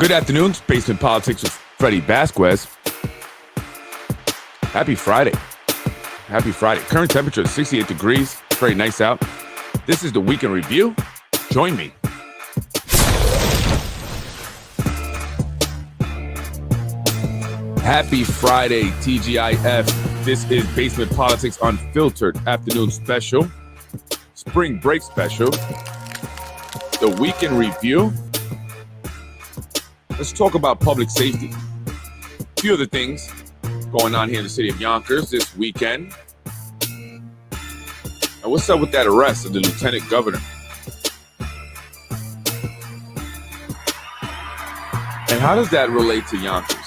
Good afternoon, Basement Politics with Freddie Vasquez. Happy Friday. Happy Friday. Current temperature is 68 degrees. Very nice out. This is the Weekend Review. Join me. Happy Friday, TGIF. This is Basement Politics Unfiltered Afternoon Special. Spring Break Special. The Weekend Review. Let's talk about public safety. A few of the things going on here in the city of Yonkers this weekend. And what's up with that arrest of the lieutenant governor? And how does that relate to Yonkers?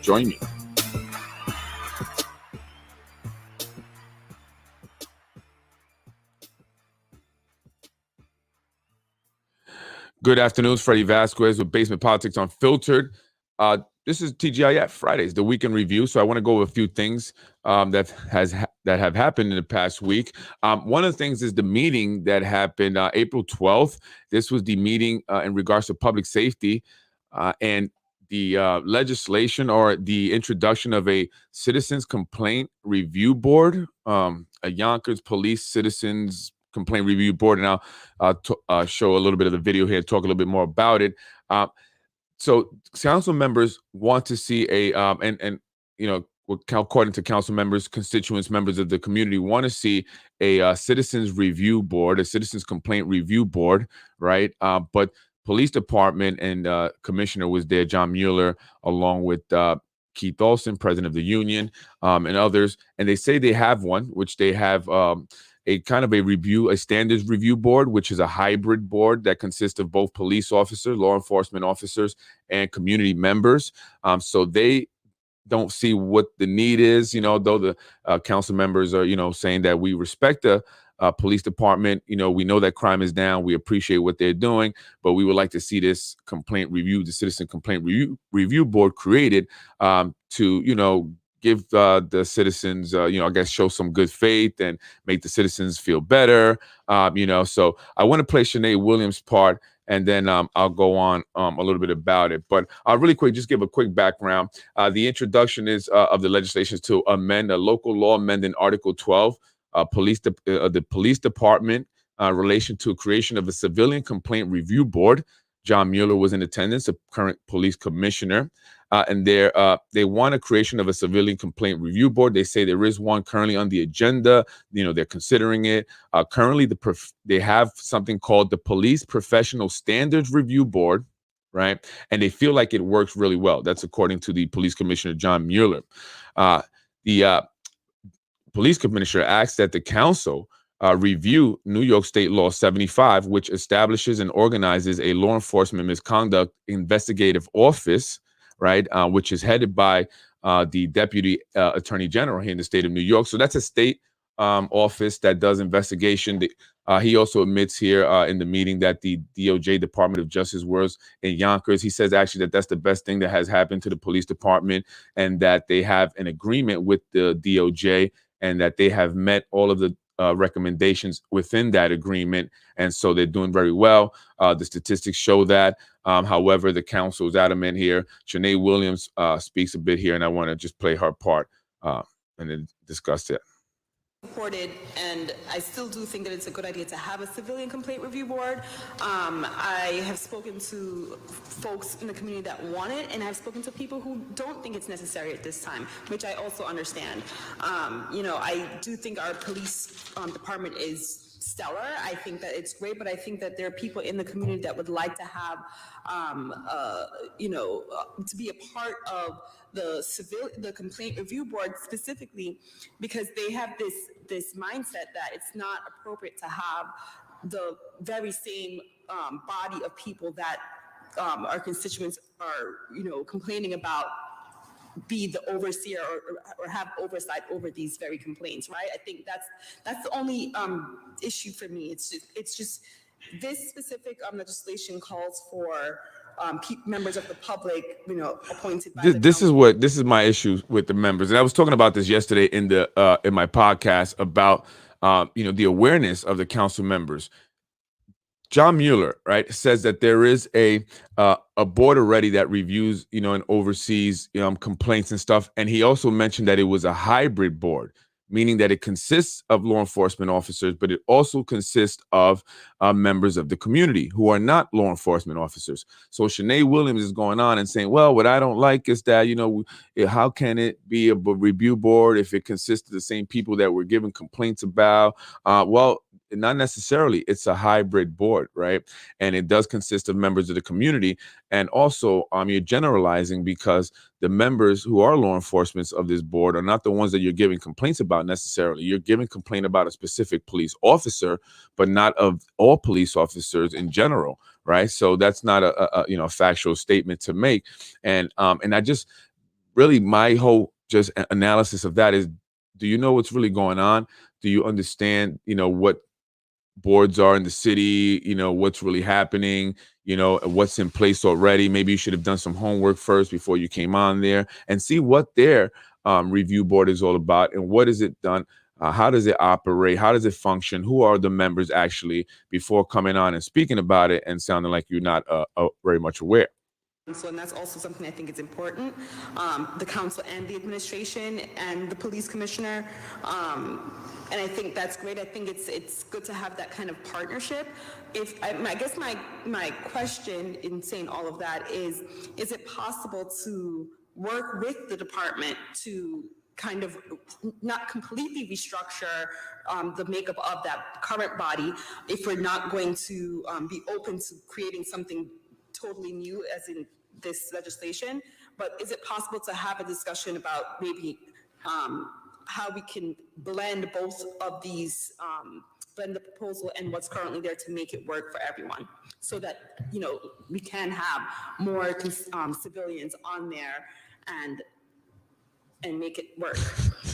Join me. Good afternoon, Freddie Vasquez with Basement Politics Unfiltered. This is TGIF Fridays, the Weekend Review. So I want to go over a few things that have happened in the past week. One of the things is the meeting that happened April 12th. This was the meeting in regards to public safety and the legislation or the introduction of a Citizens Complaint Review Board, a Yonkers Police Citizens Complaint Review Board, and I'll show a little bit of the video here and talk a little bit more about it. So council members want to see a and you know, according to council members, constituents, members of the community want to see a citizens review board, a citizens complaint review board, right? But police department and commissioner was there, John Mueller, along with Keith Olson, president of the union, and others, and they say they have one, which they have a kind of a standards review board, which is a hybrid board that consists of both police officers, law enforcement officers, and community members. So they don't see what the need is, though the council members are, saying that we respect the police department. We know that crime is down. We appreciate what they're doing, but we would like to see this complaint review, the Citizen Complaint Review Board created to, give the citizens, I guess, show some good faith and make the citizens feel better. So I want to play Shanae Williams' part, and then I'll go on a little bit about it. But really quick, just give a quick background. The introduction is of the legislation to amend a local law amending Article 12, the police department, relation to creation of a civilian complaint review board. John Mueller was in attendance, the current police commissioner. And they want a creation of a civilian complaint review board. They say there is one currently on the agenda. They're considering it. Currently, they have something called the Police Professional Standards Review Board, right? And they feel like it works really well. That's according to the police commissioner, John Mueller. The police commissioner asked that the council review New York State Law 75, which establishes and organizes a law enforcement misconduct investigative office, right, which is headed by the Deputy Attorney General here in the state of New York. So that's a state office that does investigation. He also admits here in the meeting that the DOJ, Department of Justice, was in Yonkers. He says actually that that's the best thing that has happened to the police department, and that they have an agreement with the DOJ, and that they have met all of the recommendations within that agreement, and so they're doing very well. The statistics show that. However, the council is adamant here. Shanae Williams speaks a bit here, and I want to just play her part and then discuss it. Supported, and I still do think that it's a good idea to have a civilian complaint review board. I have spoken to folks in the community that want it, and I've spoken to people who don't think it's necessary at this time, which I also understand. I do think our police department is stellar. I think that it's great, but I think that there are people in the community that would like to have, to be a part of the complaint review board, specifically because they have this mindset that it's not appropriate to have the very same body of people that our constituents are, complaining about, be the overseer or have oversight over these very complaints, right? I think that's the only issue for me. It's just this specific legislation calls for members of the public, appointed by this is my issue with the members, and I was talking about this yesterday in my podcast about the awareness of the council members. John Mueller, right, says that there is a board already that reviews, and oversees complaints and stuff. And he also mentioned that it was a hybrid board, meaning that it consists of law enforcement officers, but it also consists of members of the community who are not law enforcement officers. So Shanae Williams is going on and saying, well, what I don't like is that, how can it be a review board if it consists of the same people that we're giving complaints about? Well, not necessarily. It's a hybrid board, right? And it does consist of members of the community. And also, you're generalizing because the members who are law enforcement of this board are not the ones that you're giving complaints about necessarily. You're giving complaint about a specific police officer, but not of all police officers in general, right? So that's not a factual statement to make. And I just really, my whole just analysis of that is, do you know what's really going on? Do you understand, what boards are in the city, what's really happening, what's in place already? Maybe you should have done some homework first before you came on there and see what their review board is all about and what is it done. How does it operate? How does it function? Who are the members actually before coming on and speaking about it and sounding like you're not very much aware? So, and that's also something I think is important. The council and the administration and the police commissioner. And I think that's great. I think it's good to have that kind of partnership. I guess my question in saying all of that is it possible to work with the department to kind of not completely restructure the makeup of that current body if we're not going to be open to creating something totally new as in this legislation, but is it possible to have a discussion about maybe how we can blend both of these, blend the proposal and what's currently there to make it work for everyone so that, we can have more civilians on there and make it work.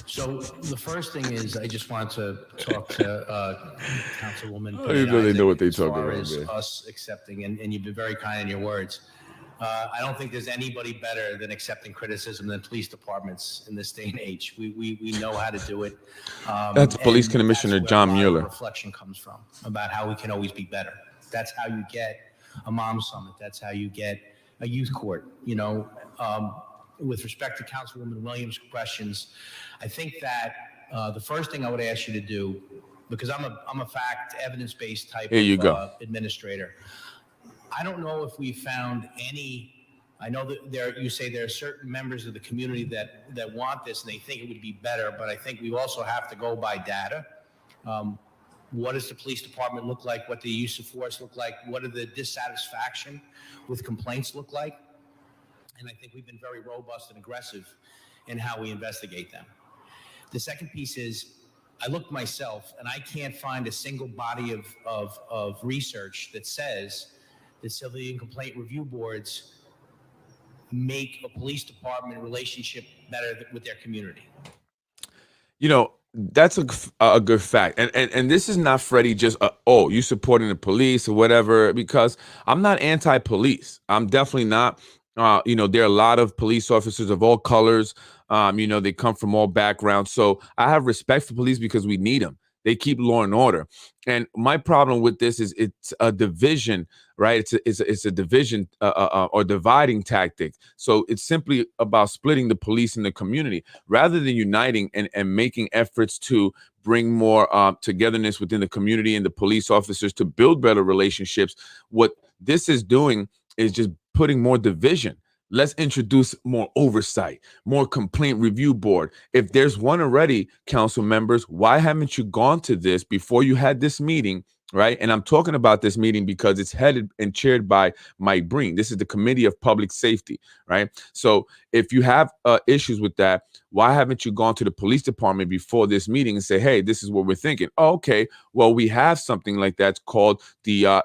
So the first thing is, I just want to talk to Councilwoman. They know what they talk about. As far as us accepting, and you've been very kind in your words. I don't think there's anybody better than accepting criticism than police departments in this day and age. We know how to do it. That's Police Commissioner John Mueller. Reflection comes from about how we can always be better. That's how you get a mom summit. That's how you get a youth court. With respect to Councilwoman Williams' questions, I think that the first thing I would ask you to do, because I'm a fact, evidence-based type of administrator. I don't know if we found any. I know that you say there are certain members of the community that want this and they think it would be better, but I think we also have to go by data. What does the police department look like? What the use of force look like? What are the dissatisfaction with complaints look like? And I think we've been very robust and aggressive in how we investigate them. The second piece is, I looked myself and I can't find a single body of research that says that civilian complaint review boards make a police department relationship better with their community. That's a good fact. And this is not, Freddie, just, you supporting the police or whatever, because I'm not anti-police. I'm definitely not. There are a lot of police officers of all colors. They come from all backgrounds. So I have respect for police because we need them. They keep law and order. And my problem with this is it's a division, right? It's a division or dividing tactic. So it's simply about splitting the police and the community rather than uniting and making efforts to bring more togetherness within the community and the police officers to build better relationships. What this is doing is just putting more division. Let's introduce more oversight, more complaint review board. If there's one already, council members, why haven't you gone to this before you had this meeting, right? And I'm talking about this meeting because it's headed and chaired by Mike Breen. This is the Committee of Public Safety, right? So if you have issues with that, why haven't you gone to the police department before this meeting and say, hey, this is what we're thinking? Oh, okay, well, we have something like that's called the,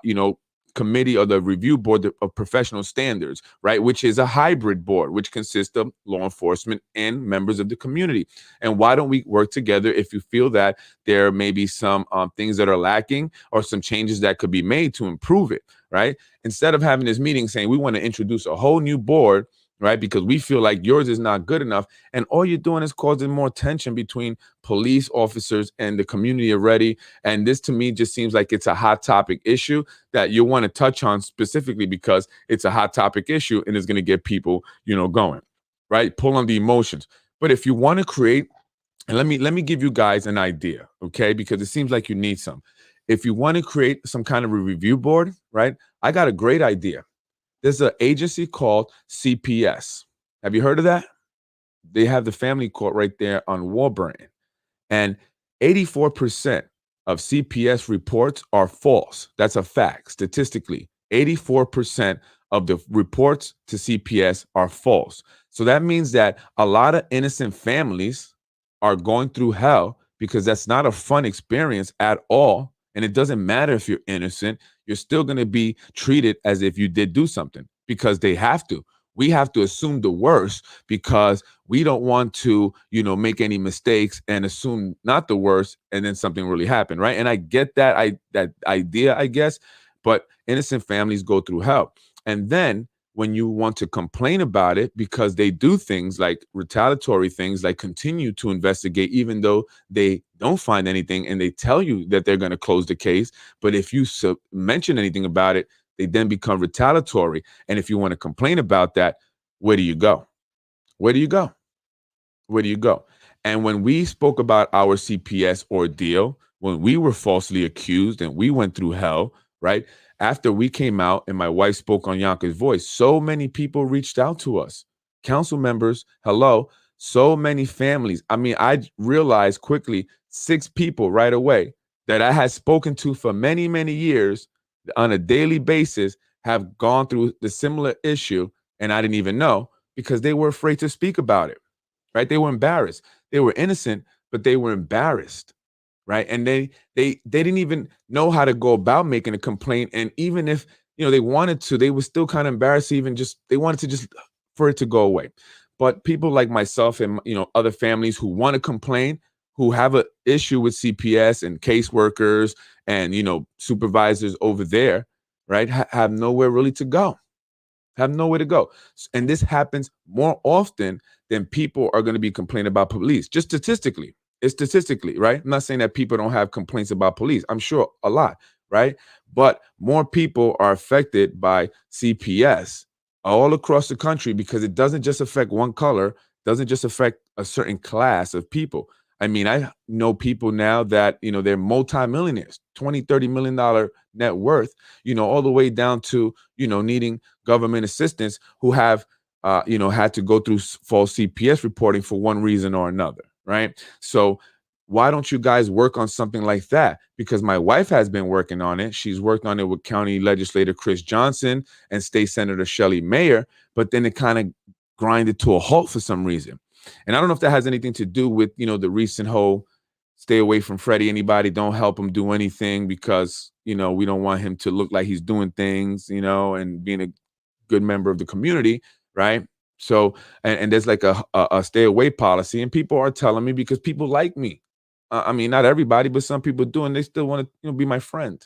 committee or the review board of professional standards, right? Which is a hybrid board, which consists of law enforcement and members of the community. And why don't we work together if you feel that there may be some things that are lacking or some changes that could be made to improve it, right? Instead of having this meeting saying we want to introduce a whole new board right? Because we feel like yours is not good enough. And all you're doing is causing more tension between police officers and the community already. And this to me just seems like it's a hot topic issue that you want to touch on specifically because it's a hot topic issue and it's going to get people, going, right? Pull on the emotions. But if you want to create, and let me give you guys an idea, okay? Because it seems like you need some. If you want to create some kind of a review board, right? I got a great idea. There's an agency called CPS. Have you heard of that? They have the family court right there on Warburton. And 84% of CPS reports are false. That's a fact. Statistically, 84% of the reports to CPS are false. So that means that a lot of innocent families are going through hell because that's not a fun experience at all. And it doesn't matter if you're innocent, you're still going to be treated as if you did do something because they have to. We have to assume the worst because we don't want to, make any mistakes and assume not the worst and then something really happened, right? And I get that idea, I guess, but innocent families go through hell. And then when you want to complain about it because they do things like retaliatory things, like continue to investigate, even though they don't find anything and they tell you that they're going to close the case. But if you mention anything about it, they then become retaliatory. And if you want to complain about that, where do you go? Where do you go? Where do you go? And when we spoke about our CPS ordeal, when we were falsely accused and we went through hell, right? After we came out and my wife spoke on Yanka's Voice, so many people reached out to us. Council members, hello, so many families. I mean, I realized quickly 6 people right away that I had spoken to for many, many years on a daily basis have gone through the similar issue. And I didn't even know because they were afraid to speak about it, right? They were embarrassed. They were innocent, but they were embarrassed. Right. And they didn't even know how to go about making a complaint. And even if, they wanted to, they were still kind of embarrassed, they wanted to just for it to go away. But people like myself and, other families who want to complain, who have an issue with CPS and caseworkers and, supervisors over there, right, have nowhere really to go. Have nowhere to go. And this happens more often than people are going to be complaining about police, just statistically. It's statistically, right? I'm not saying that people don't have complaints about police. I'm sure a lot, right? But more people are affected by CPS all across the country because it doesn't just affect one color, doesn't just affect a certain class of people. I mean, I know people now that, they're multimillionaires, $20, $30 million net worth, all the way down to, needing government assistance who have, had to go through false CPS reporting for one reason or another. Right. So why don't you guys work on something like that? Because my wife has been working on it. She's worked on it with County Legislator Chris Johnson and State Senator Shelley Mayer, but then it kind of grinded to a halt for some reason. And I don't know if that has anything to do with, the recent whole stay away from Freddie. Anybody, don't help him do anything because, we don't want him to look like he's doing things, and being a good member of the community. Right. So, and there's like a stay away policy, and people are telling me because people like me. I mean, not everybody, but some people do, and they still want to, be my friend,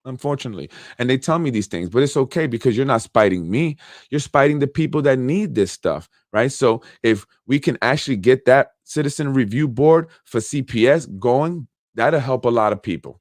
unfortunately. And they tell me these things, but it's okay because you're not spiting me. You're spiting the people that need this stuff, right? So if we can actually get that citizen review board for CPS going, that'll help a lot of people,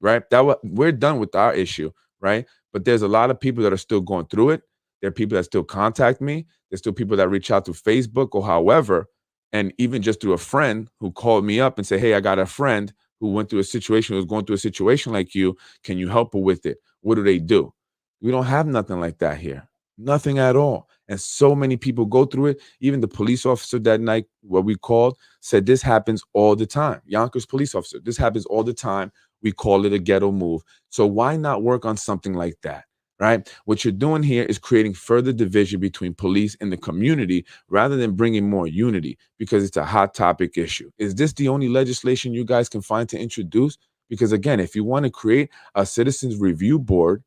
right? We're done with our issue, right? But there's a lot of people that are still going through it. There are people that still contact me. There's still people that reach out through Facebook or however, and even just through a friend who called me up and said, hey, I got a friend who went through a situation, who was going through a situation like you. Can you help her with it? What do? We don't have nothing like that here. Nothing at all. And so many people go through it. Even the police officer that night, what we called, said this happens all the time. Yonkers police officer, this happens all the time. We call it a ghetto move. So why not work on something like that? Right? What you're doing here is creating further division between police and the community rather than bringing more unity because it's a hot topic issue. Is this the only legislation you guys can find to introduce? Because again, if you want to create a citizens review board,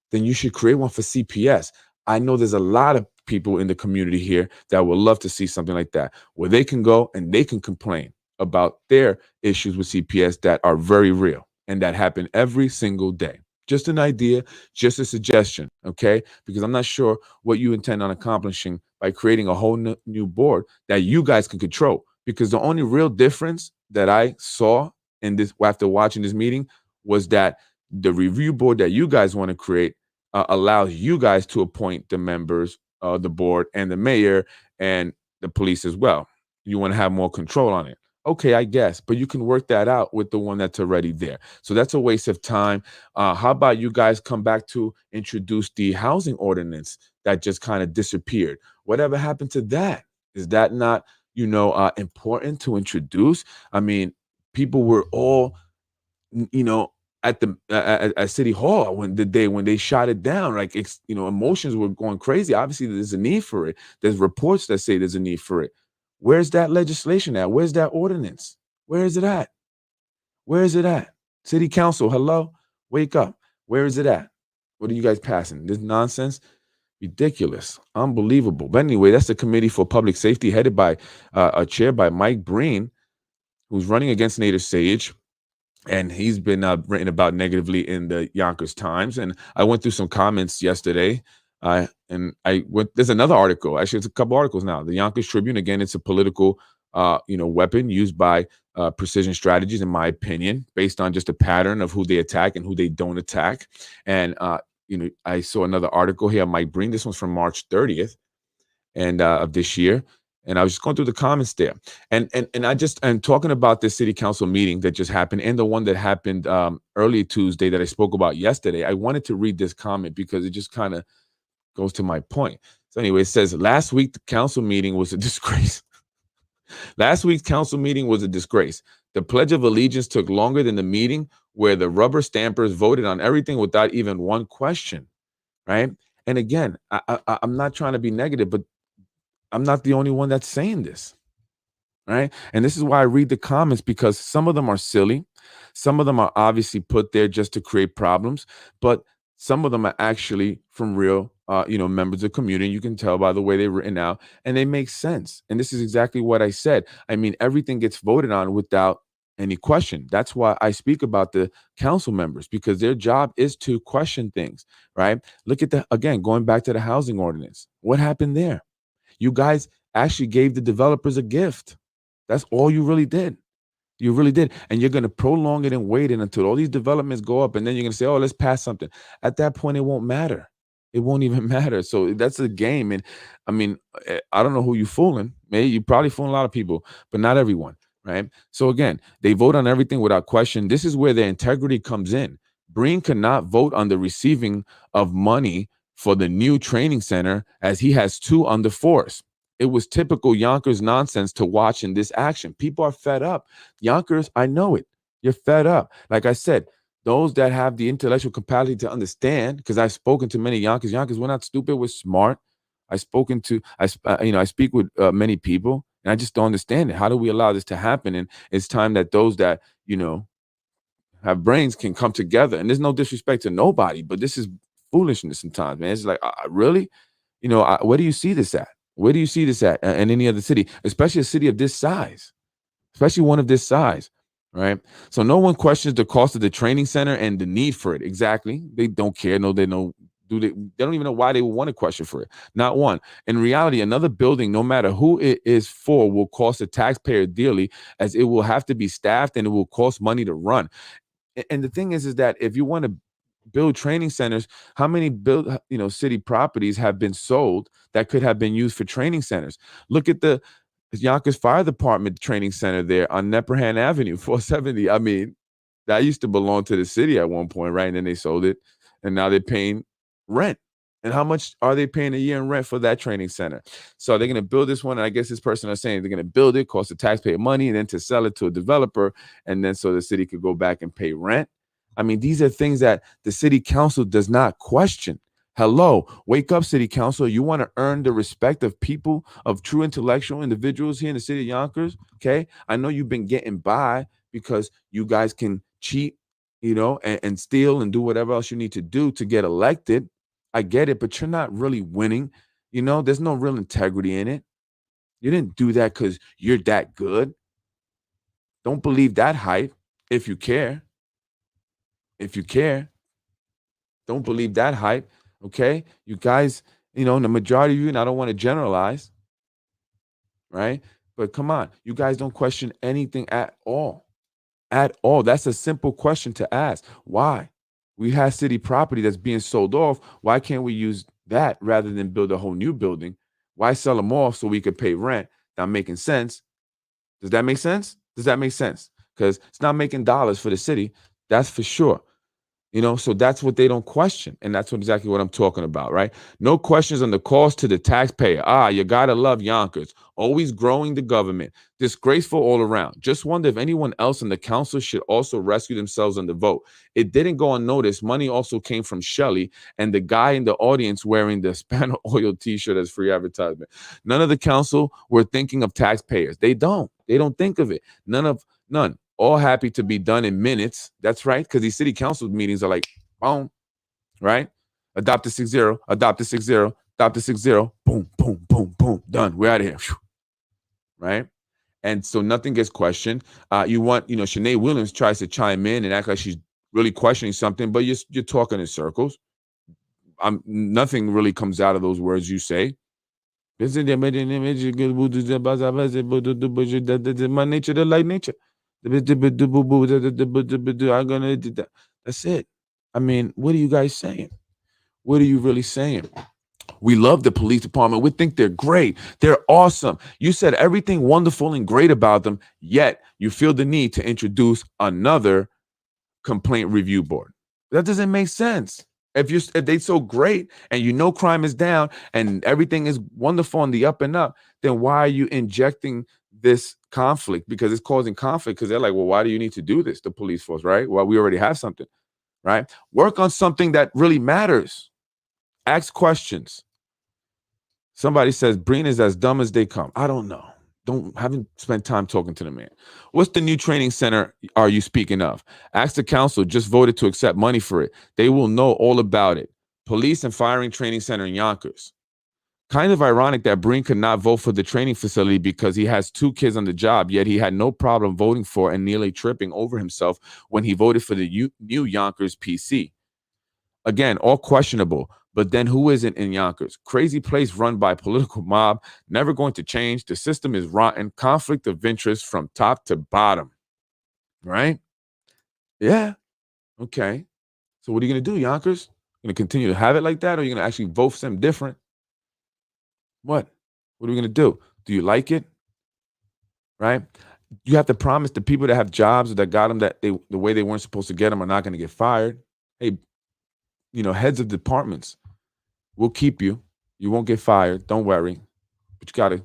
then you should create one for CPS. I know there's a lot of people in the community here that would love to see something like that, where they can go and they can complain about their issues with CPS that are very real and that happen every single day. Just an idea, just a suggestion, okay? Because I'm not sure what you intend on accomplishing by by creating a whole new board that you guys can control. Because the only real difference that I saw in this after watching this meeting was that the review board that you guys want to create allows you guys to appoint the members of the board and the mayor and the police as well. You want to have more control on it. Okay, I guess, but you can work that out with the one that's already there. So that's a waste of time. How about you guys come back to introduce the housing ordinance that just kind of disappeared? Whatever happened to that? Is that not, important to introduce? I mean, people were all, you know, at the at City Hall when they shot it down. Like, emotions were going crazy. Obviously, there's a need for it. There's reports that say there's a need for it. Where's that legislation at? Where's that ordinance? Where is it at? Where is it at? City Council, hello? Wake up. Where is it at? What are you guys passing? This nonsense? Ridiculous. Unbelievable. But anyway, that's the Committee for Public Safety headed by a chair by Mike Breen, who's running against Nader Sage. And he's been written about negatively in the Yonkers Times. And I went through some comments yesterday. There's another article. Actually, it's a couple articles now. The Yonkers Tribune, again, it's a political, weapon used by Precision Strategies, in my opinion, based on just a pattern of who they attack and who they don't attack. And, I saw another article here, Mike Breen. This one's from March 30th of this year. And I was just going through the comments there. And I'm talking about this city council meeting that just happened and the one that happened early Tuesday that I spoke about yesterday. I wanted to read this comment because it just kind of goes to my point. So anyway, it says, last week, the council meeting was a disgrace. Last week's council meeting was a disgrace. The Pledge of Allegiance took longer than the meeting where the rubber stampers voted on everything without even one question, right? And again, I'm not trying to be negative, but I'm not the only one that's saying this, right? And this is why I read the comments, because some of them are silly. Some of them are obviously put there just to create problems, but some of them are actually from real, members of the community. You can tell by the way they're written out, and they make sense. And this is exactly what I said. I mean, everything gets voted on without any question. That's why I speak about the council members, because their job is to question things, right? Look at going back to the housing ordinance. What happened there? You guys actually gave the developers a gift. That's all you really did. You really did. And you're going to prolong it and wait until all these developments go up. And then you're going to say, oh, let's pass something. At that point, it won't matter. It won't even matter. So that's a game. And I mean, I don't know who you're fooling. Maybe you're probably fooling a lot of people, but not everyone, right? So again, they vote on everything without question. This is where their integrity comes in. Breen cannot vote on the receiving of money for the new training center, as he has two on the force. It was typical Yonkers nonsense to watch in this action. People are fed up. Yonkers, I know it. You're fed up. Like I said, those that have the intellectual capacity to understand, because I've spoken to many Yonkers. Yonkers, we're not stupid. We're smart. I speak with many people, and I just don't understand it. How do we allow this to happen? And it's time that those that, have brains can come together. And there's no disrespect to nobody, but this is foolishness sometimes, man. It's like, really? Where do you see this at? Where do you see this at in any other city, especially a city of this size, especially one of this size, right? So no one questions the cost of the training center and the need for it. Exactly. They don't care. No, they know. They don't even know why they would want to question for it. Not one. In reality, another building, no matter who it is for, will cost the taxpayer dearly, as it will have to be staffed and it will cost money to run. And the thing is that if you want to build training centers, how many city properties have been sold that could have been used for training centers? Look at the Yonkers Fire Department training center there on Neperhan Avenue, 470. I mean, that used to belong to the city at one point, right? And then they sold it, and now they're paying rent. And how much are they paying a year in rent for that training center? So they're going to build this one. And I guess this person is saying they're going to build it, cost the taxpayer money, and then to sell it to a developer. And then so the city could go back and pay rent. I mean, these are things that the city council does not question. Hello, wake up, city council. You want to earn the respect of people, of true intellectual individuals here in the city of Yonkers. Okay. I know you've been getting by because you guys can cheat, and steal and do whatever else you need to do to get elected. I get it, but you're not really winning. There's no real integrity in it. You didn't do that because you're that good. Don't believe that hype if you care. If you care, don't believe that hype. Okay. You guys, The majority of you, and I don't want to generalize, right? But come on, you guys don't question anything at all. At all. That's a simple question to ask. Why? We have city property that's being sold off. Why can't we use that rather than build a whole new building? Why sell them off so we could pay rent? Not making sense. Does that make sense? Does that make sense? Because it's not making dollars for the city. That's for sure. So that's what they don't question. And that's exactly what I'm talking about, right? No questions on the cost to the taxpayer. You got to love Yonkers. Always growing the government. Disgraceful all around. Just wonder if anyone else in the council should also rescue themselves on the vote. It didn't go unnoticed. Money also came from Shelley and the guy in the audience wearing the Spanish oil t-shirt as free advertisement. None of the council were thinking of taxpayers. They don't think of it. None. All happy to be done in minutes. That's right, because these city council meetings are like, boom, right? Adopt the 6-0, adopt the 6-0, adopt the 6-0, boom, boom, boom, boom, done. We're out of here, right? And so nothing gets questioned. Shanae Williams tries to chime in and act like she's really questioning something, but you're talking in circles. Nothing really comes out of those words you say. My nature, the light nature. That's it. I mean, what are you guys saying? What are you really saying? We love the police department. We think they're great. They're awesome. You said everything wonderful and great about them, yet you feel the need to introduce another complaint review board. That doesn't make sense. If they're so great and crime is down and everything is wonderful on the up and up, then why are you injecting this conflict? Because it's causing conflict, because they're like, well, why do you need to do this, the police force, right? Well, we already have something, right? Work on something that really matters. Ask questions. Somebody says Breen is as dumb as they come. I don't know. Haven't spent time talking to the man. What's the new training center are you speaking of? Ask the council, just voted to accept money for it. They will know all about it. Police and firing training center in Yonkers. Kind of ironic that Breen could not vote for the training facility because he has 2 kids on the job, yet he had no problem voting for and nearly tripping over himself when he voted for the new Yonkers PC. Again, all questionable, but then who isn't in Yonkers? Crazy place run by political mob, never going to change. The system is rotten, conflict of interest from top to bottom, right? Yeah, okay. So what are you going to do, Yonkers? Going to continue to have it like that, or are you going to actually vote for something different? What? What are we going to do? Do you like it? Right? You have to promise the people that have jobs that got them the way they weren't supposed to get them are not going to get fired. Hey, heads of departments, we'll keep you. You won't get fired. Don't worry. But you got to,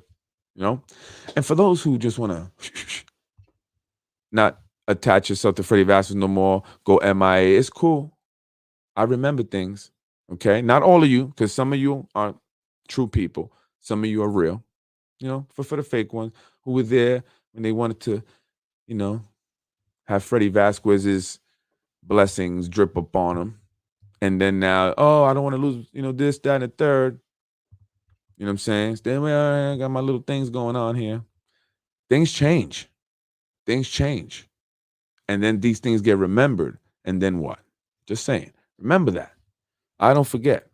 And for those who just want to not attach yourself to Freddie Vasquez no more, go MIA, it's cool. I remember things, okay? Not all of you, because some of you are true people. Some of you are real, for the fake ones who were there when they wanted to, have Freddie Vasquez's blessings drip upon them. And then now, I don't want to lose, this, that, and the third. You know what I'm saying? Then I got my little things going on here. Things change. And then these things get remembered. And then what? Just saying. Remember that. I don't forget.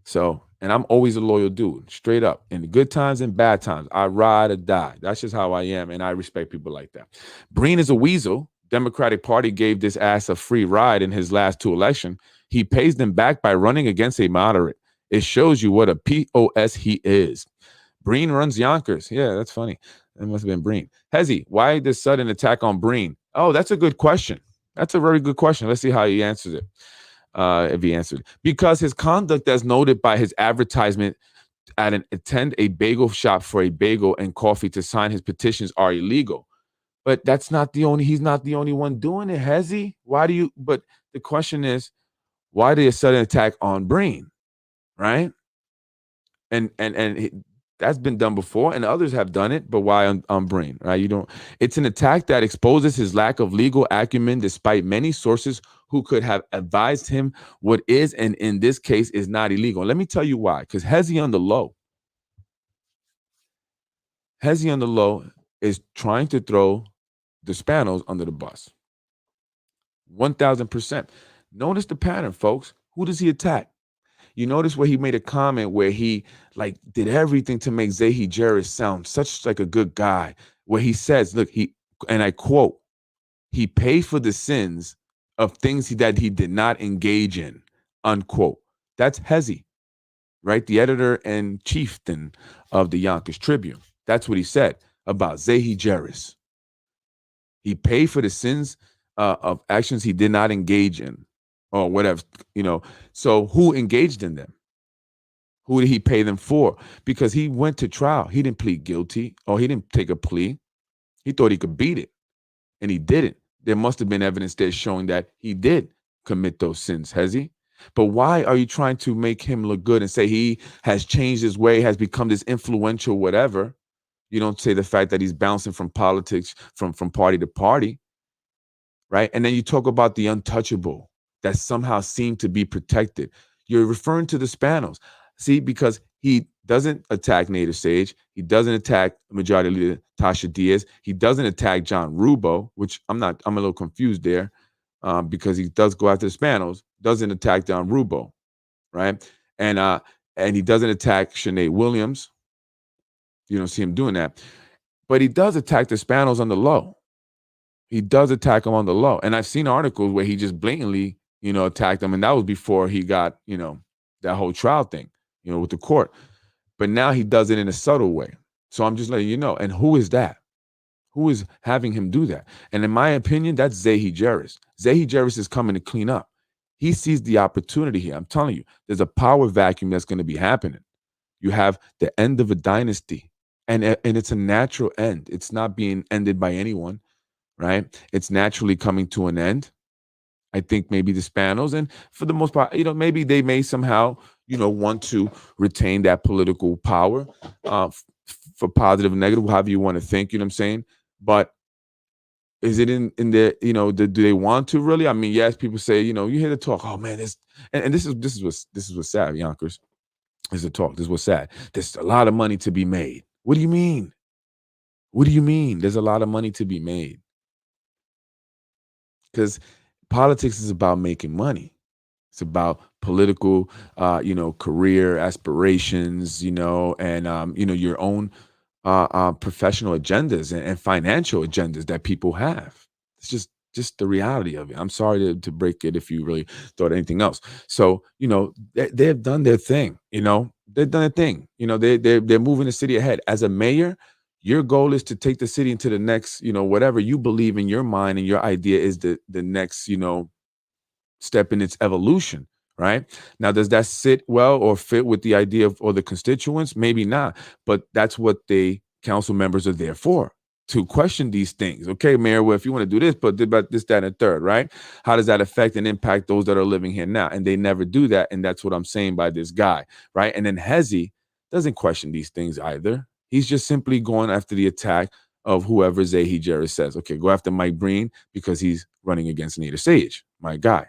So, and I'm always a loyal dude, straight up. In the good times and bad times, I ride or die. That's just how I am, and I respect people like that. Breen is a weasel. Democratic Party gave this ass a free ride in his last 2 elections. He pays them back by running against a moderate. It shows you what a POS he is. Breen runs Yonkers. Yeah, that's funny. That must have been Breen. Hezzy, why this sudden attack on Breen? Oh, that's a good question. That's a very good question. Let's see how he answers it. If he answered. Because his conduct, as noted by his advertisement attend a bagel shop for a bagel and coffee to sign his petitions, are illegal. But he's not the only one doing it, has he? But the question is, why did a sudden attack on Breen? Right? And that's been done before, and others have done it, but why on Breen? Right? It's an attack that exposes his lack of legal acumen, despite many sources who could have advised him what is, and in this case, is not illegal. Let me tell you why. Because Hezzy on the low is trying to throw the Spanos under the bus. 1,000%. Notice the pattern, folks. Who does he attack? You notice where he made a comment where he like did everything to make Zahi Jerris sound such like a good guy, where he says, look, and I quote, he paid for the sins of things that he did not engage in, unquote. That's Hezi, right? The editor and chieftain of the Yonkers Tribune. That's what he said about Zahi Jerris. He paid for the sins of actions he did not engage in, or whatever, So who engaged in them? Who did he pay them for? Because he went to trial. He didn't plead guilty, or he didn't take a plea. He thought he could beat it, and he didn't. There must have been evidence there showing that he did commit those sins, has he? But why are you trying to make him look good and say he has changed his way, has become this influential whatever? You don't say the fact that he's bouncing from politics, from party to party, right? And then you talk about the untouchable that somehow seem to be protected. You're referring to the Spanos. See, because he doesn't attack Nader Sage. He doesn't attack Majority Leader Tasha Diaz. He doesn't attack John Rubo, which I'm a little confused there, because he does go after the Spanos, doesn't attack John Rubo, right? And he doesn't attack Shanae Williams. You don't see him doing that. But he does attack the Spanos on the low. He does attack them on the low. And I've seen articles where he just blatantly, attacked them. And that was before he got, that whole trial thing, with the court. But now he does it in a subtle way. So I'm just letting you know. And who is that? Who is having him do that? And in my opinion, that's Zahi Jerris. Zahi Jerris is coming to clean up. He sees the opportunity here. I'm telling you, there's a power vacuum that's going to be happening. You have the end of a dynasty. And it's a natural end. It's not being ended by anyone, right? It's naturally coming to an end. I think maybe the Spanos, and for the most part, maybe they may somehow, want to retain that political power for positive and negative, however you want to think, you know what I'm saying? But is it in their, do they want to really? I mean, yes, people say, you hear the talk, oh man, and this is what's sad, Yonkers. This is the talk. This is what's sad. There's a lot of money to be made. What do you mean? What do you mean? There's a lot of money to be made. Because politics is about making money. It's about political, career aspirations, and, your own professional agendas and financial agendas that people have. It's just the reality of it. I'm sorry to break it if you really thought anything else. So, they've done their thing, they've done their thing. They're moving the city ahead. As a mayor, your goal is to take the city into the next, whatever you believe in your mind and your idea is the next, step in its evolution, right? Now, does that sit well or fit with the idea of or the constituents? Maybe not, but that's what the council members are there for, to question these things. Okay, Mayor, well, if you want to do this, but about this, that, and a third, right? How does that affect and impact those that are living here now? And they never do that. And that's what I'm saying by this guy, right? And then Hezi doesn't question these things either. He's just simply going after the attack of whoever Zahi Jerris says. Okay, go after Mike Breen because he's running against Nader Sage, my guy.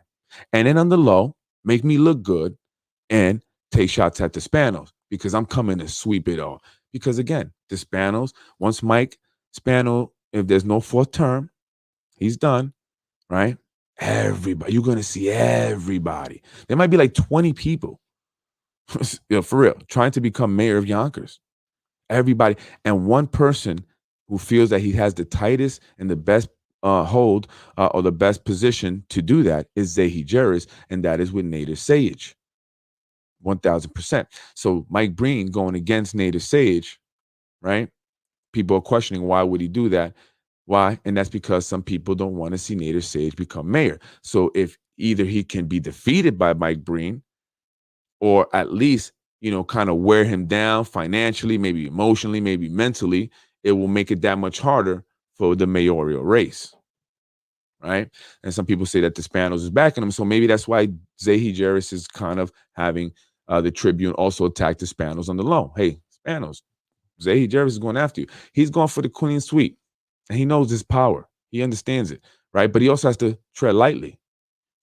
And then on the low, make me look good and take shots at the Spanos because I'm coming to sweep it all. Because again, the Spanos, once Mike Spano, if there's no fourth term, he's done, right? Everybody, you're going to see everybody. There might be like 20 people, for real, trying to become mayor of Yonkers. Everybody. And one person who feels that he has the tightest and the best hold or the best position to do that is Zahi Jerris, and that is with Nader Sage. 1,000%. So Mike Breen going against Nader Sage, right? People are questioning why would he do that? Why? And that's because some people don't want to see Nader Sage become mayor. So if either he can be defeated by Mike Breen or at least, kind of wear him down financially, maybe emotionally, maybe mentally, it will make it that much harder for the mayoral race, right? And some people say that the Spanos is backing him. So maybe that's why Zahi Jerris is kind of having the Tribune also attack the Spanos on the low. Hey, Spanos, Zahi Jerris is going after you. He's going for the clean sweep. And he knows his power. He understands it, right? But he also has to tread lightly,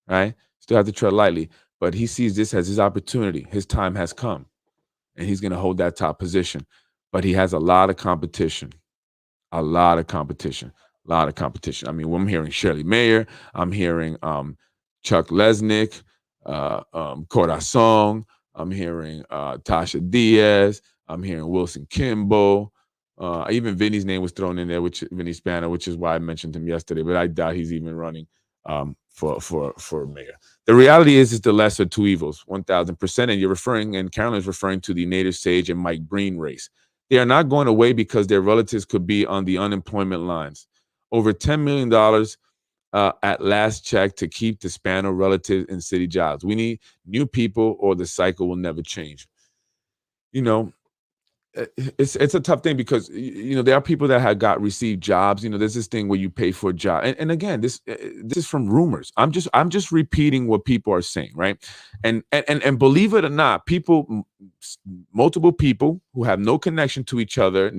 right? Still have to tread lightly. But he sees this as his opportunity. His time has come. And he's going to hold that top position. But he has a lot of competition. A lot of competition. A lot of competition. I mean, when I'm hearing Shirley Mayer, I'm hearing Chuck Lesnick, Corazon, I'm hearing Tasha Diaz. I'm hearing Wilson Kimball. Even Vinny's name was thrown in there, which Vinny Spano, which is why I mentioned him yesterday. But I doubt he's even running for mayor. The reality is the lesser two evils, 1,000%. And you're referring, and Carolyn is referring to the Native Sage and Mike Breen race. They are not going away because their relatives could be on the unemployment lines. Over $10 million at last check to keep the Spano relatives in city jobs. We need new people or the cycle will never change. You know, it's a tough thing because there are people that have received jobs. There's this thing where you pay for a job, and again, this is from rumors. I'm just repeating what people are saying, right? And believe it or not, multiple people who have no connection to each other,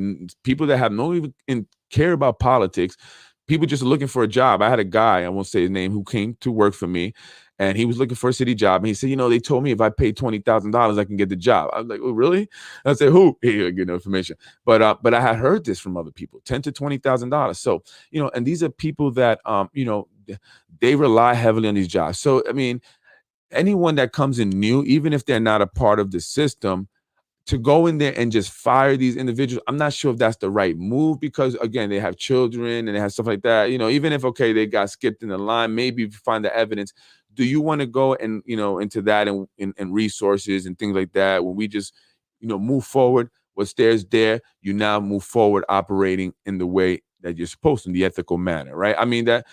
people that have no even care about politics, people just looking for a job. I had a guy, I won't say his name, who came to work for me, and he was looking for a city job. And he said, they told me if I pay $20,000, I can get the job. I was like, oh, really? I said, who? He would get no information. But I had heard this from other people, $10,000 to $20,000. So, and these are people that, they rely heavily on these jobs. So, I mean, anyone that comes in new, even if they're not a part of the system, to go in there and just fire these individuals, I'm not sure if that's the right move because, again, they have children and they have stuff like that. Even if, okay, they got skipped in the line, maybe if you find the evidence, do you want to go and, into that and resources and things like that when we just, move forward? What's there's there, you now move forward operating in the way that you're supposed to, in the ethical manner, right? I mean, that,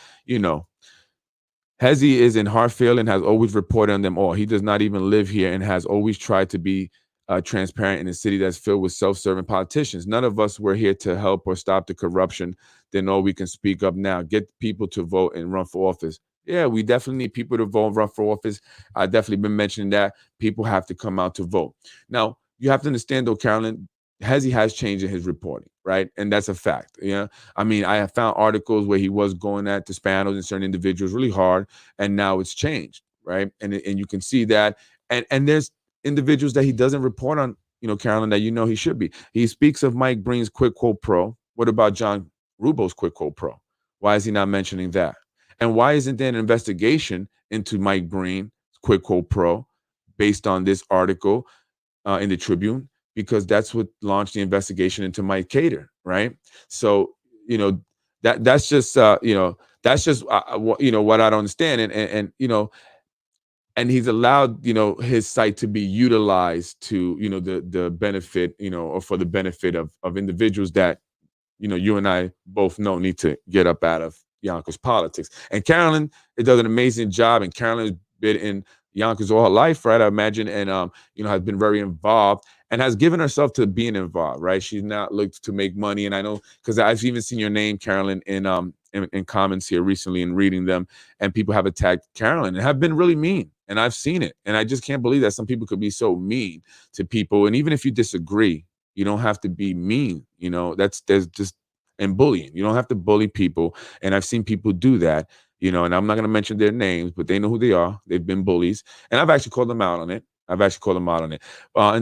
Hezi is in Hartfield and has always reported on them all. He does not even live here and has always tried to be transparent in a city that's filled with self-serving politicians. None of us were here to help or stop the corruption. Then all we can speak up now. Get people to vote and run for office. Yeah, we definitely need people to vote and run for office. I've definitely been mentioning that. People have to come out to vote. Now, you have to understand, though, Carolyn, Hezi has changed in his reporting, right? And that's a fact. I mean, I have found articles where he was going at the Spanos and certain individuals really hard, and now it's changed, right? And you can see that. And there's individuals that he doesn't report on, Carolyn, that he should be. He speaks of Mike Breen's quid quo pro. What about John Rubo's quid quo pro? Why is he not mentioning that? And why isn't there an investigation into Mike Breen's quid quo pro based on this article in the Tribune? Because that's what launched the investigation into Mike Cater, right? So, that's just that's just what I don't understand, and he's allowed his site to be utilized to the benefit or for the benefit of individuals that you and I both know need to get up out of Yonkers politics. And Carolyn, it does an amazing job, and Carolyn's been in Yonkers all her life, right? I imagine, and has been very involved and has given herself to being involved, right? She's not looked to make money, and I know because I've even seen your name, Carolyn, in comments here recently and reading them, and people have attacked Carolyn and have been really mean, and I've seen it, and I just can't believe that some people could be so mean to people. And even if you disagree, you don't have to be mean. There's just and bullying. You don't have to bully people, and I've seen people do that. And I'm not going to mention their names, but they know who they are. They've been bullies, and I've actually called them out on it. And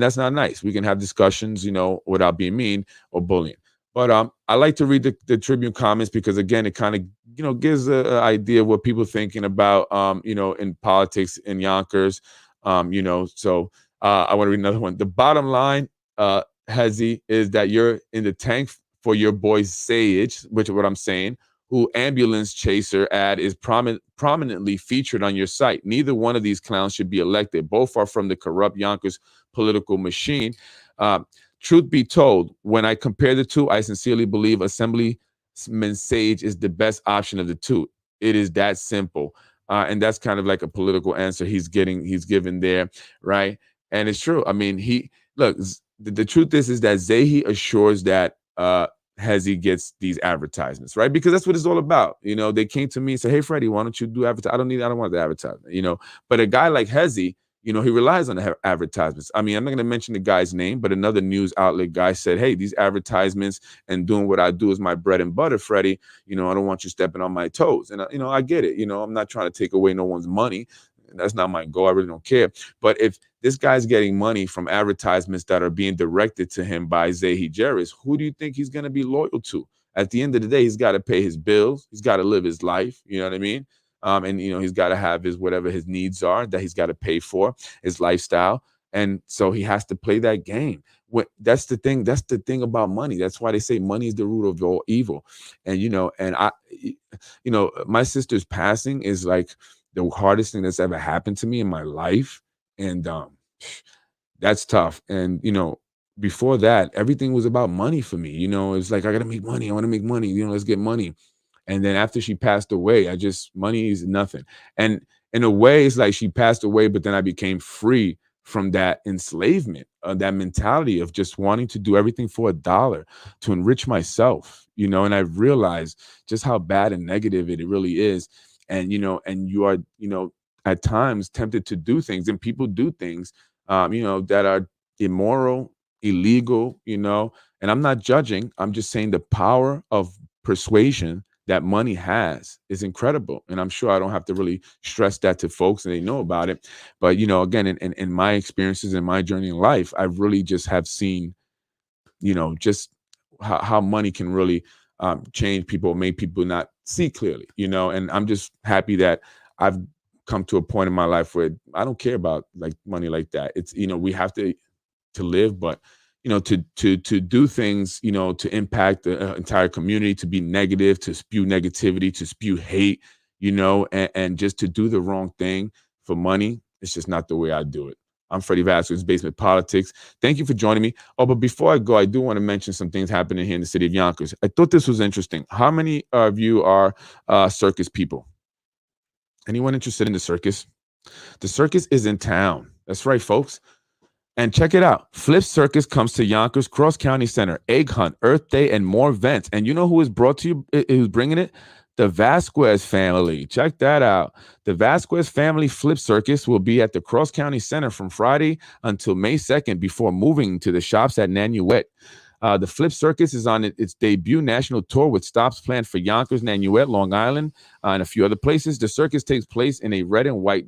that's not nice. We can have discussions, without being mean or bullying. But I like to read the Tribune comments because, again, it kind of, gives an idea of what people are thinking about, in politics in Yonkers. So I want to read another one. The bottom line, Hezi, is that you're in the tank for your boy Sage, which is what I'm saying, who ambulance chaser ad is prominently featured on your site. Neither one of these clowns should be elected. Both are from the corrupt Yonkers political machine. Truth be told, when I compare the two, I sincerely believe Assemblyman Sage is the best option of the two. It is that simple. And that's kind of like a political answer he's given there, right? And it's true. I mean, the truth is that Zahi assures that Hezi gets these advertisements, right? Because that's what it's all about. They came to me and said, hey, Freddie, why don't you do advertising? I don't want the advertisement, But a guy like Hezi, he relies on the advertisements. I mean, I'm not going to mention the guy's name, but another news outlet guy said, hey, these advertisements and doing what I do is my bread and butter, Freddie. I don't want you stepping on my toes. And, I get it. I'm not trying to take away no one's money. That's not my goal. I really don't care. But if this guy's getting money from advertisements that are being directed to him by Zahi Jerris, who do you think he's going to be loyal to? At the end of the day, he's got to pay his bills. He's got to live his life. You know what I mean? And he's got to have whatever his needs are that he's got to pay for, his lifestyle. And so he has to play that game. That's the thing. That's the thing about money. That's why they say money is the root of all evil. And, my sister's passing is like the hardest thing that's ever happened to me in my life. And that's tough. And, before that, everything was about money for me. It's like, I got to make money. I want to make money. Let's get money. And then after she passed away, money is nothing. And in a way, it's like she passed away, but then I became free from that enslavement, that mentality of just wanting to do everything for $1 to enrich myself, and I realized just how bad and negative it really is. And, and you are, at times tempted to do things, and people do things, that are immoral, illegal, and I'm not judging. I'm just saying the power of persuasion that money has is incredible. And I'm sure I don't have to really stress that to folks, and they know about it. But, again, in my experiences, in my journey in life, I really just have seen, just how money can really change people, make people not see clearly, and I'm just happy that I've come to a point in my life where I don't care about like money like that. It's, we have to live, but to do things, to impact the entire community, to be negative, to spew negativity, to spew hate, and just to do the wrong thing for money, it's just not the way I do it. I'm Freddie Vasquez, Basement Politics. Thank you for joining me. Oh, but before I go, I do want to mention some things happening here in the city of Yonkers. I thought this was interesting. How many of you are circus people? Anyone interested in the circus? The circus is in town. That's right, folks. And check it out. Flip Circus comes to Yonkers Cross County Center, Egg Hunt, Earth Day, and more events. And you know who is brought to you, who's bringing it? The Vasquez family. Check that out. The Vasquez family Flip Circus will be at the Cross County Center from Friday until May 2nd before moving to the shops at Nanuet. The Flip Circus is on its debut national tour with stops planned for Yonkers, Nanuet, Long Island, and a few other places. The circus takes place in a red and white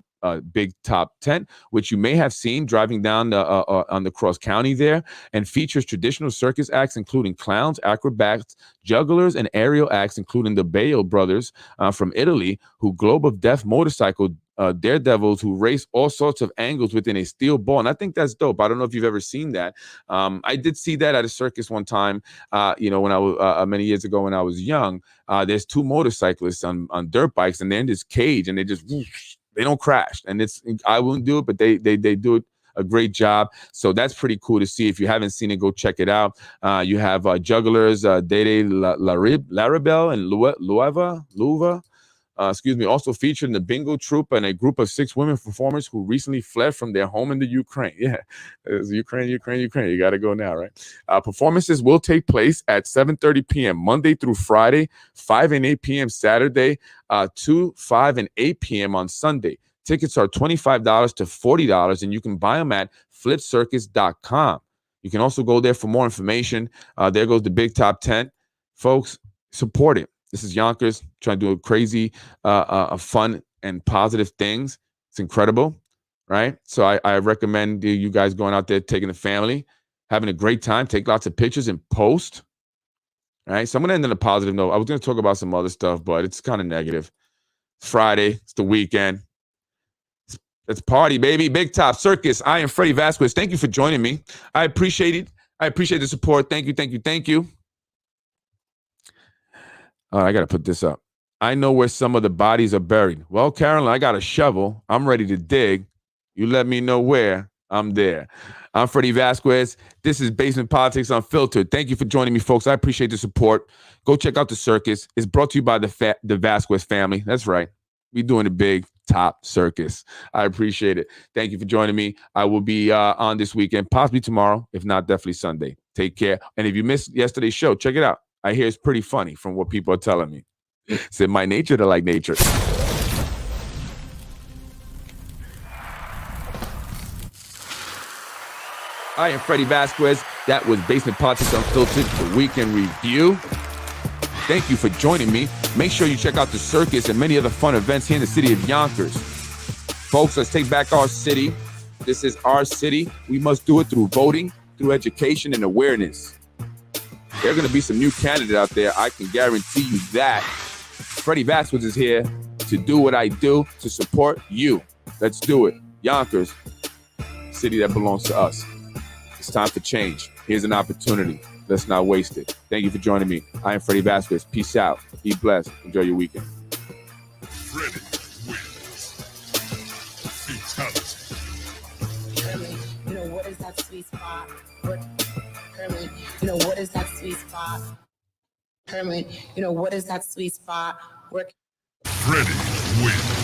big top tent, which you may have seen driving down on the Cross County there, and features traditional circus acts, including clowns, acrobats, jugglers, and aerial acts, including the Bayo brothers from Italy, who Globe of Death motorcycle daredevils who race all sorts of angles within a steel ball. And I think that's dope. I don't know if you've ever seen that. I did see that at a circus one time, when I was many years ago when I was young. There's two motorcyclists on dirt bikes, and they're in this cage, and they just whoosh, they don't crash. And I wouldn't do it, but they do it a great job. So that's pretty cool to see. If you haven't seen it, go check it out. You have jugglers Dede Laribel and Luva. Also featured in the bingo troupe and a group of 6 women performers who recently fled from their home in the Ukraine. Yeah, it's Ukraine. You got to go now, right? Performances will take place at 7:30 p.m. Monday through Friday, 5 and 8 p.m. Saturday, 2, 5, and 8 p.m. on Sunday. Tickets are $25 to $40, and you can buy them at flipcircus.com. You can also go there for more information. There goes the big top tent. Folks, support it. This is Yonkers trying to do a crazy, fun and positive things. It's incredible, right? So I recommend you guys going out there, taking the family, having a great time, take lots of pictures and post, right? So I'm going to end on a positive note. I was going to talk about some other stuff, but it's kind of negative. It's Friday. It's the weekend. Let's party, baby. Big Top Circus. I am Freddie Vasquez. Thank you for joining me. I appreciate it. I appreciate the support. Thank you. I got to put this up. I know where some of the bodies are buried. Well, Carolyn, I got a shovel. I'm ready to dig. You let me know where. I'm there. I'm Freddie Vasquez. This is Basement Politics Unfiltered. Thank you for joining me, folks. I appreciate the support. Go check out the circus. It's brought to you by the Vasquez family. That's right. We're doing a big top circus. I appreciate it. Thank you for joining me. I will be on this weekend, possibly tomorrow. If not, definitely Sunday. Take care. And if you missed yesterday's show, check it out. I hear it's pretty funny from what people are telling me. It's in my nature to like nature. I am Freddie Vasquez. That was Basement Politics Unfiltered, the weekend review. Thank you for joining me. Make sure you check out the circus and many other fun events here in the city of Yonkers. Folks, let's take back our city. This is our city. We must do it through voting, through education and awareness. There are going to be some new candidates out there. I can guarantee you that. Freddie Vasquez is here to do what I do, to support you. Let's do it. Yonkers, city that belongs to us. It's time for change. Here's an opportunity. Let's not waste it. Thank you for joining me. I am Freddie Vasquez. Peace out. Be blessed. Enjoy your weekend. Freddie wins. Fatality. Herman, you know, what is that sweet spot? Herman, you know, what is that sweet spot? Herman, you know, what is that sweet spot? Freddie wins.